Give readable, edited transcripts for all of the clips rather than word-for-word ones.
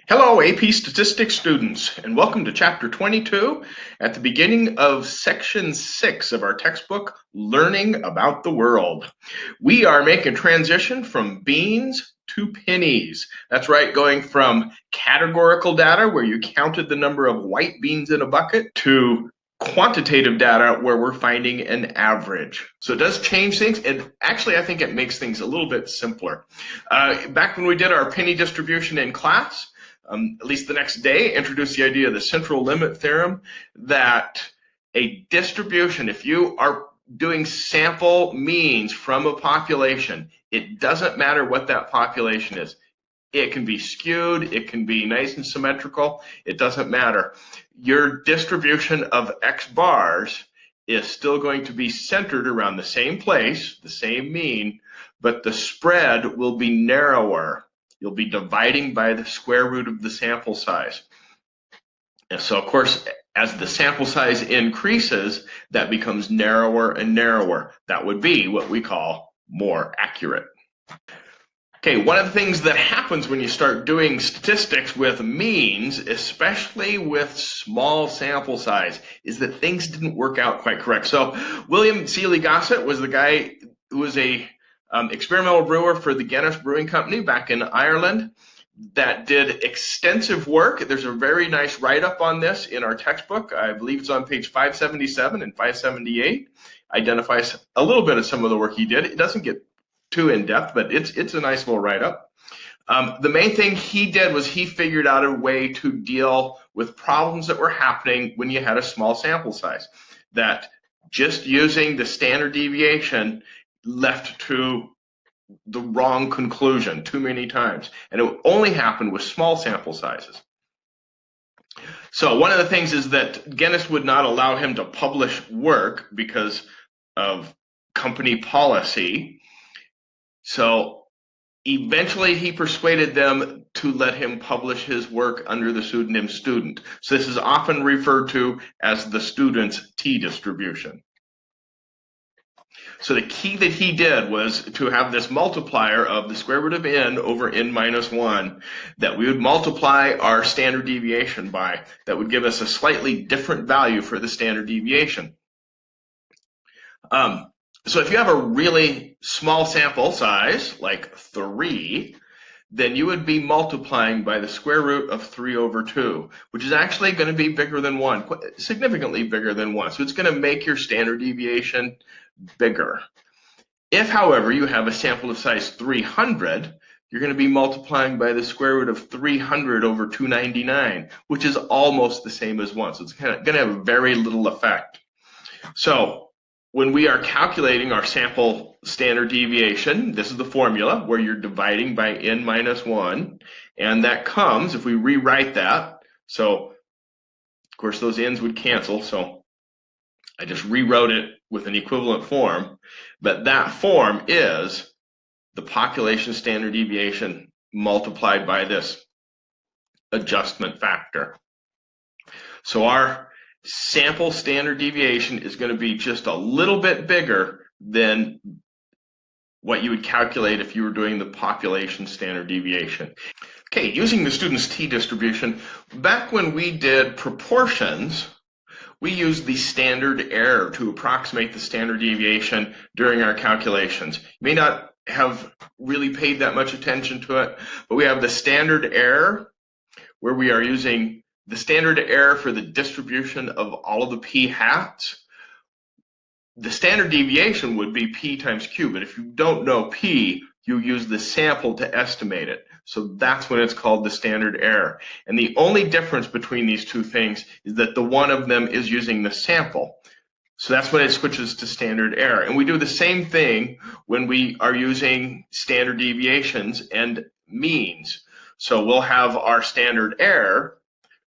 Hello, AP Statistics students, and welcome to Chapter 22 at the beginning of Section 6 of our textbook, Learning About the World. We are making transition from beans to pennies. That's right, going from categorical data, where you counted the number of white beans in a bucket, to quantitative data where we're finding an average. So it does change things, and actually I think it makes things a little bit simpler. Back when we did our penny distribution in class, at least the next day, introduced the idea of the central limit theorem, that a distribution, if you are doing sample means from a population, it doesn't matter what that population is. It can be skewed, it can be nice and symmetrical, it doesn't matter. Your distribution of X bars is still going to be centered around the same place, the same mean, but the spread will be narrower. You'll be dividing by the square root of the sample size. And so, of course, as the sample size increases, that becomes narrower and narrower. That would be what we call more accurate. Okay, one of the things that happens when you start doing statistics with means, especially with small sample size, is that things didn't work out quite correct. So William Seeley Gossett was the guy who was a experimental brewer for the Guinness Brewing Company back in Ireland that did extensive work. There's a very nice write-up on this in our textbook. I believe it's on page 577 and 578. Identifies a little bit of some of the work he did. It doesn't get too in-depth, but it's a nice little write-up. The main thing he did was he figured out a way to deal with problems that were happening when you had a small sample size, that just using the standard deviation left to the wrong conclusion too many times. And it only happened with small sample sizes. So one of the things is that Guinness would not allow him to publish work because of company policy. So eventually he persuaded them to let him publish his work under the pseudonym Student. So this is often referred to as the student's T distribution. So the key that he did was to have this multiplier of the square root of n over n minus 1 that we would multiply our standard deviation by. That would give us a slightly different value for the standard deviation. So if you have a really small sample size, like 3, then you would be multiplying by the square root of 3 over 2, which is actually going to be bigger than 1, significantly bigger than 1. So it's going to make your standard deviation bigger. If, however, you have a sample of size 300, you're going to be multiplying by the square root of 300 over 299, which is almost the same as 1. So it's going to have very little effect. So when we are calculating our sample standard deviation, this is the formula where you're dividing by n minus 1. And that comes, if we rewrite that, so of course those n's would cancel, so I just rewrote it with an equivalent form, but that form is the population standard deviation multiplied by this adjustment factor. So our sample standard deviation is going to be just a little bit bigger than what you would calculate if you were doing the population standard deviation. Okay, using the student's T distribution, back when we did proportions, we used the standard error to approximate the standard deviation during our calculations. You may not have really paid that much attention to it, but we have the standard error where we are using the standard error for the distribution of all of the p hats. The standard deviation would be p times q, but if you don't know p, you use the sample to estimate it. So that's when it's called the standard error. And the only difference between these two things is that the one of them is using the sample. So that's when it switches to standard error. And we do the same thing when we are using standard deviations and means. So we'll have our standard error,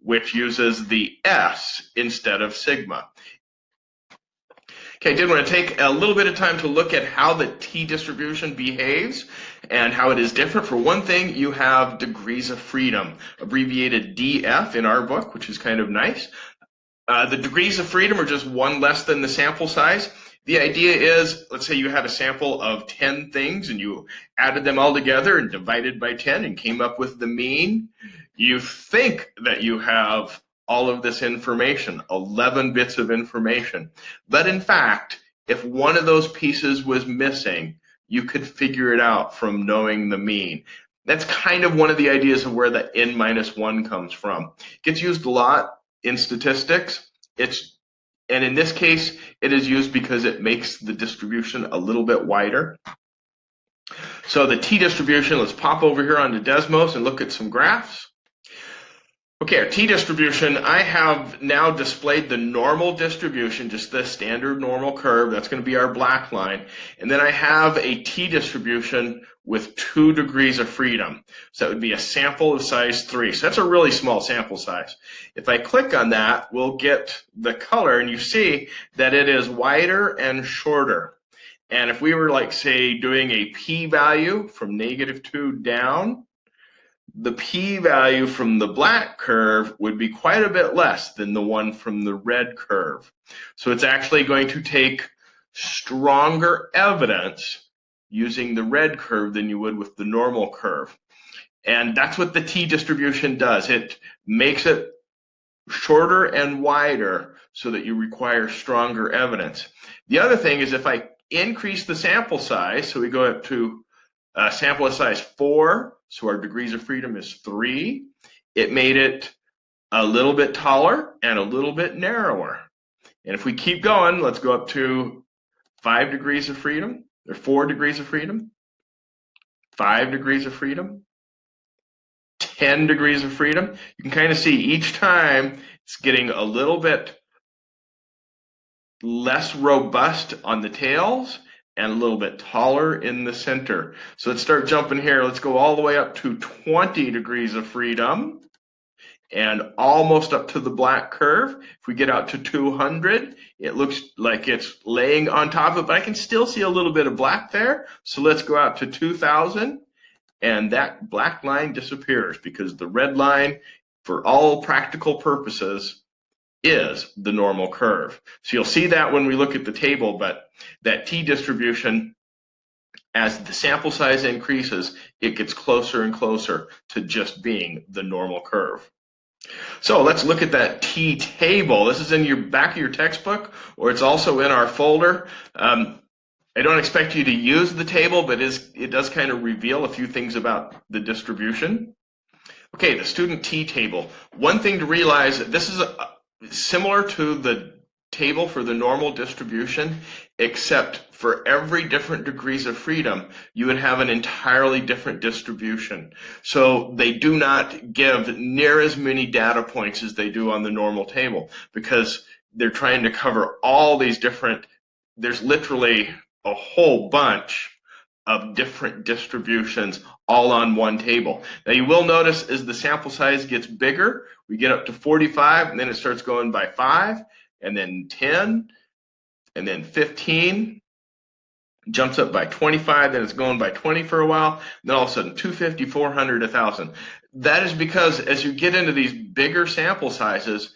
which uses the S instead of sigma. Okay, I did want to take a little bit of time to look at how the T distribution behaves and how it is different. For one thing, you have degrees of freedom, abbreviated DF in our book, which is kind of nice. The degrees of freedom are just one less than the sample size. The idea is, let's say you had a sample of 10 things and you added them all together and divided by 10 and came up with the mean. You think that you have all of this information, 11 bits of information. But in fact, if one of those pieces was missing, you could figure it out from knowing the mean. That's kind of one of the ideas of where the n minus 1 comes from. It gets used a lot in statistics. And in this case, it is used because it makes the distribution a little bit wider. So the t-distribution, let's pop over here onto Desmos and look at some graphs. Okay, our t-distribution, I have now displayed the normal distribution, just the standard normal curve. That's going to be our black line. And then I have a t-distribution with 2 degrees of freedom. So that would be a sample of size 3. So that's a really small sample size. If I click on that, we'll get the color, and you see that it is wider and shorter. And if we were, like, say, doing a p-value from -2 down, the p-value from the black curve would be quite a bit less than the one from the red curve. So it's actually going to take stronger evidence using the red curve than you would with the normal curve. And that's what the t-distribution does. It makes it shorter and wider so that you require stronger evidence. The other thing is if I increase the sample size, so we go up to sample of size 4, so our degrees of freedom is 3. It made it a little bit taller and a little bit narrower. And if we keep going, let's go up to 5 degrees of freedom, or 4 degrees of freedom, 5 degrees of freedom, 10 degrees of freedom. You can kind of see each time it's getting a little bit less robust on the tails and a little bit taller in the center. So let's start jumping here. Let's go all the way up to 20 degrees of freedom and almost up to the black curve. If we get out to 200, it looks like it's laying on top of it, but I can still see a little bit of black there. So let's go out to 2,000, and that black line disappears because the red line, for all practical purposes, is the normal curve. So you'll see that when we look at the table, but that t-distribution, as the sample size increases, it gets closer and closer to just being the normal curve. So let's look at that t-table. This is in your back of your textbook, or it's also in our folder. I don't expect you to use the table, but it does kind of reveal a few things about the distribution. Okay, the student t-table. One thing to realize, this is similar to the table for the normal distribution, except for every different degrees of freedom, you would have an entirely different distribution. So they do not give near as many data points as they do on the normal table, because they're trying to cover all these different, there's literally a whole bunch of different distributions all on one table. Now you will notice as the sample size gets bigger, we get up to 45, and then it starts going by 5, and then 10, and then 15, jumps up by 25, then it's going by 20 for a while, and then all of a sudden 250, 400, 1,000. That is because as you get into these bigger sample sizes,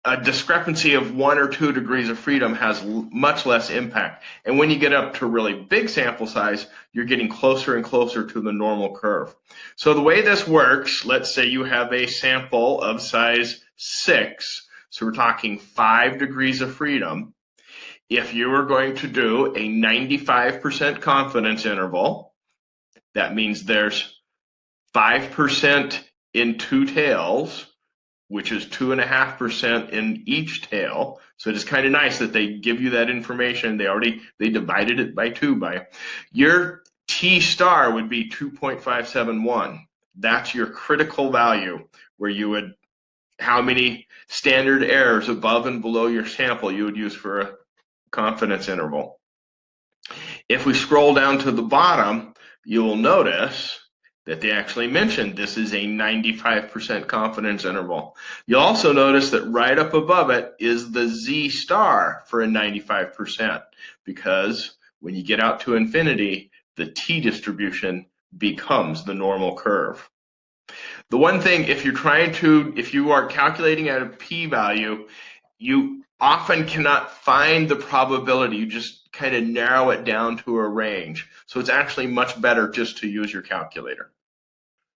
a discrepancy of 1 or 2 degrees of freedom has much less impact. And when you get up to really big sample size, you're getting closer and closer to the normal curve. So the way this works, let's say you have a sample of size 6, so we're talking 5 degrees of freedom. If you were going to do a 95% confidence interval, that means there's 5% in 2 tails, which is 2.5% in each tail. So it is kind of nice that they give you that information. They divided it by 2 by. Your T star would be 2.571. That's your critical value, where you would, how many standard errors above and below your sample you would use for a confidence interval. If we scroll down to the bottom, you will notice that they actually mentioned this is a 95% confidence interval. You'll also notice that right up above it is the Z star for a 95%, because when you get out to infinity, the T distribution becomes the normal curve. The one thing, if you are calculating at a p-value, you often cannot find the probability. You just kind of narrow it down to a range. So it's actually much better just to use your calculator.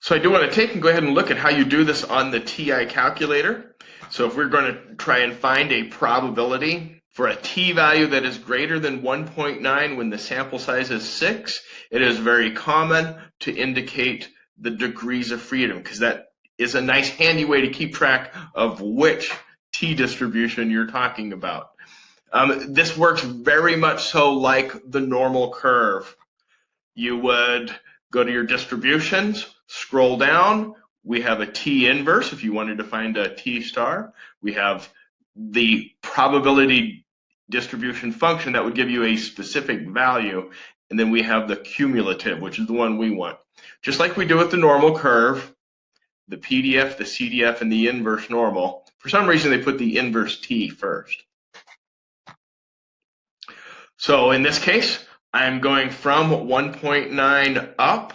So I do want to take and go ahead and look at how you do this on the TI calculator. So if we're going to try and find a probability for a t-value that is greater than 1.9 when the sample size is 6, it is very common to indicate the degrees of freedom, because that is a nice handy way to keep track of which t-distribution you're talking about. This works very much so like the normal curve. You would go to your distributions, scroll down. We have a t inverse if you wanted to find a t star. We have the probability distribution function that would give you a specific value. And then we have the cumulative, which is the one we want. Just like we do with the normal curve, the PDF, the CDF, and the inverse normal. For some reason, they put the inverse t first. So in this case, I'm going from 1.9 up.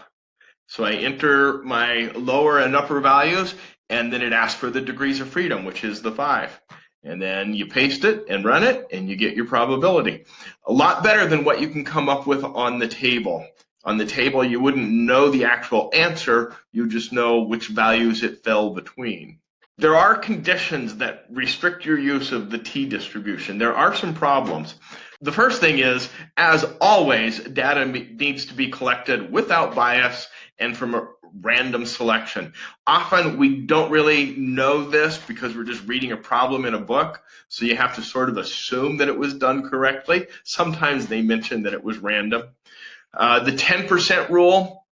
So I enter my lower and upper values, and then it asks for the degrees of freedom, which is the 5. And then you paste it and run it, and you get your probability. A lot better than what you can come up with on the table. On the table, you wouldn't know the actual answer, you just know which values it fell between. There are conditions that restrict your use of the t-distribution. There are some problems. The first thing is, as always, data needs to be collected without bias and from a random selection. Often we don't really know this because we're just reading a problem in a book, so you have to sort of assume that it was done correctly. Sometimes they mention that it was random. The 10% rule,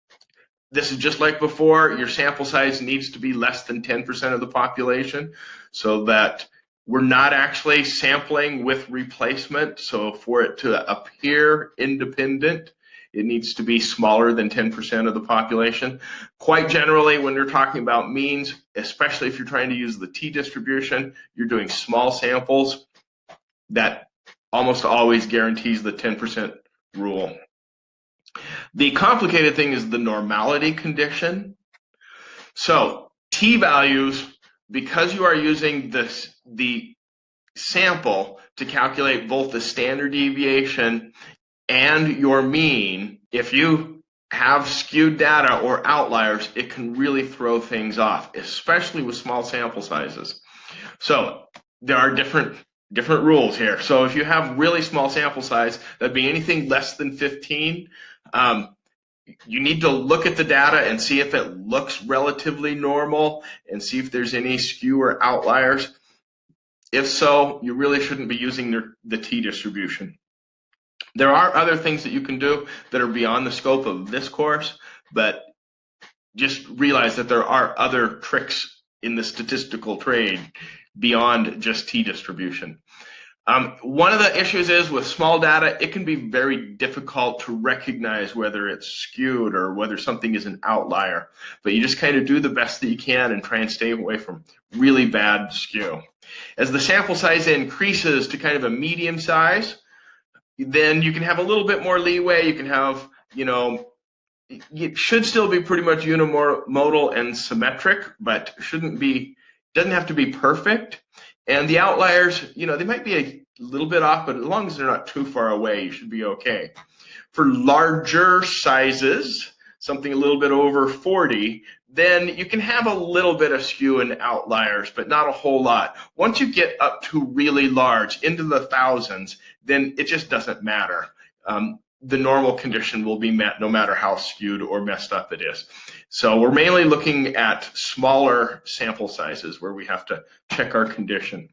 this is just like before, your sample size needs to be less than 10% of the population so that we're not actually sampling with replacement. So for it to appear independent, it needs to be smaller than 10% of the population. Quite generally, when you're talking about means, especially if you're trying to use the t-distribution, you're doing small samples. That almost always guarantees the 10% rule. The complicated thing is the normality condition. So t-values, because you are using the sample to calculate both the standard deviation and your mean, if you have skewed data or outliers, it can really throw things off, especially with small sample sizes. So there are different rules here. So if you have really small sample size, that'd be anything less than 15. You need to look at the data and see if it looks relatively normal and see if there's any skew or outliers. If so, you really shouldn't be using the t-distribution. There are other things that you can do that are beyond the scope of this course, but just realize that there are other tricks in the statistical trade beyond just t-distribution. One of the issues is with small data, it can be very difficult to recognize whether it's skewed or whether something is an outlier. But you just kind of do the best that you can and try and stay away from really bad skew. As the sample size increases to kind of a medium size, then you can have a little bit more leeway. You can have, it should still be pretty much unimodal and symmetric, but doesn't have to be perfect. And the outliers, they might be a little bit off, but as long as they're not too far away, you should be okay. For larger sizes, something a little bit over 40, then you can have a little bit of skew and outliers, but not a whole lot. Once you get up to really large, into the thousands, then it just doesn't matter. The normal condition will be met no matter how skewed or messed up it is. So we're mainly looking at smaller sample sizes where we have to check our condition.